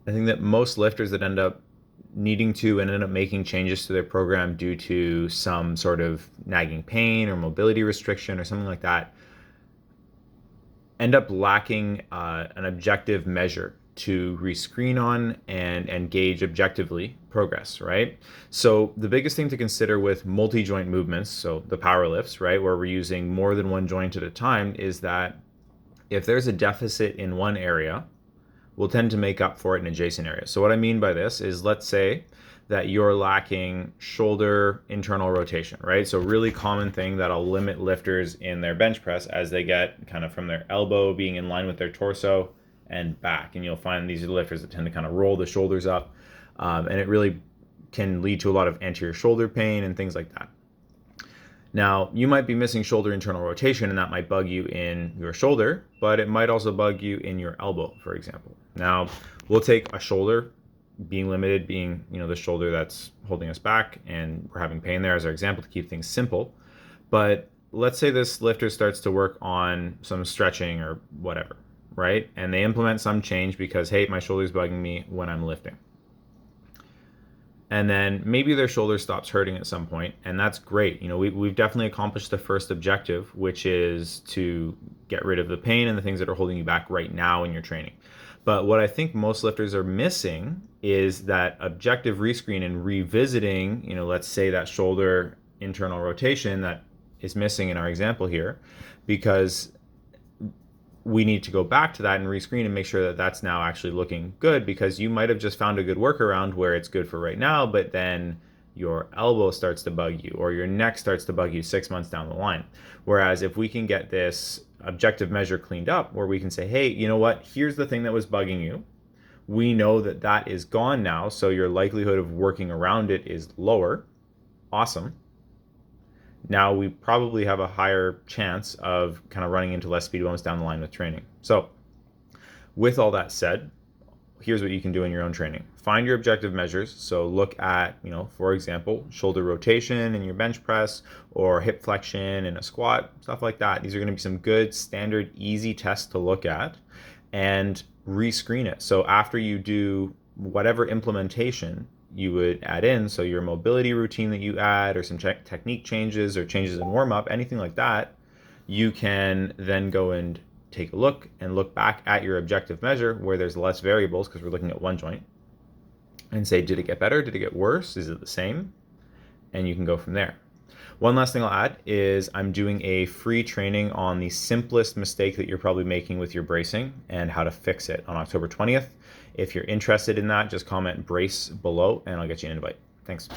I think that most lifters that end up needing to and end up making changes to their program due to some sort of nagging pain or mobility restriction or something like that end up lacking an objective measure to rescreen on and gauge objectively progress, right? So the biggest thing to consider with multi-joint movements, so the power lifts, right, where we're using more than one joint at a time, is that if there's a deficit in one area, we'll tend to make up for it in adjacent areas. So what I mean by this is, let's say that you're lacking shoulder internal rotation, right? So really common thing that'll limit lifters in their bench press as they get kind of from their elbow being in line with their torso and back. And you'll find these are lifters that tend to kind of roll the shoulders up. And it really can lead to a lot of anterior shoulder pain and things like that. Now, you might be missing shoulder internal rotation, and that might bug you in your shoulder, but it might also bug you in your elbow, for example. Now, we'll take a shoulder being limited, being, the shoulder that's holding us back, and we're having pain there as our example to keep things simple. But let's say this lifter starts to work on some stretching or whatever, right? And they implement some change because, hey, my shoulder's bugging me when I'm lifting. And then maybe their shoulder stops hurting at some point, and that's great. We've definitely accomplished the first objective, which is to get rid of the pain and the things that are holding you back right now in your training. But what I think most lifters are missing is that objective rescreen and revisiting, let's say that shoulder internal rotation that is missing in our example here, because we need to go back to that and rescreen and make sure that that's now actually looking good, because you might have just found a good workaround where it's good for right now, but then your elbow starts to bug you or your neck starts to bug you 6 months down the line. Whereas if we can get this objective measure cleaned up where we can say, hey, you know what, here's the thing that was bugging you. We know that that is gone now, so your likelihood of working around it is lower. Awesome. Now we probably have a higher chance of kind of running into less speed bumps down the line with training. So with all that said, here's what you can do in your own training. Find your objective measures. So look at, for example, shoulder rotation in your bench press or hip flexion in a squat, stuff like that. These are going to be some good, standard, easy tests to look at and rescreen it. So after you do whatever implementation you would add in, so your mobility routine that you add or some technique changes or changes in warm-up, anything like that, you can then go and take a look and look back at your objective measure where there's less variables because we're looking at one joint and say, did it get better? Did it get worse? Is it the same? And you can go from there. One last thing I'll add is I'm doing a free training on the simplest mistake that you're probably making with your bracing and how to fix it on October 20th. If you're interested in that, just comment brace below and I'll get you an invite. Thanks.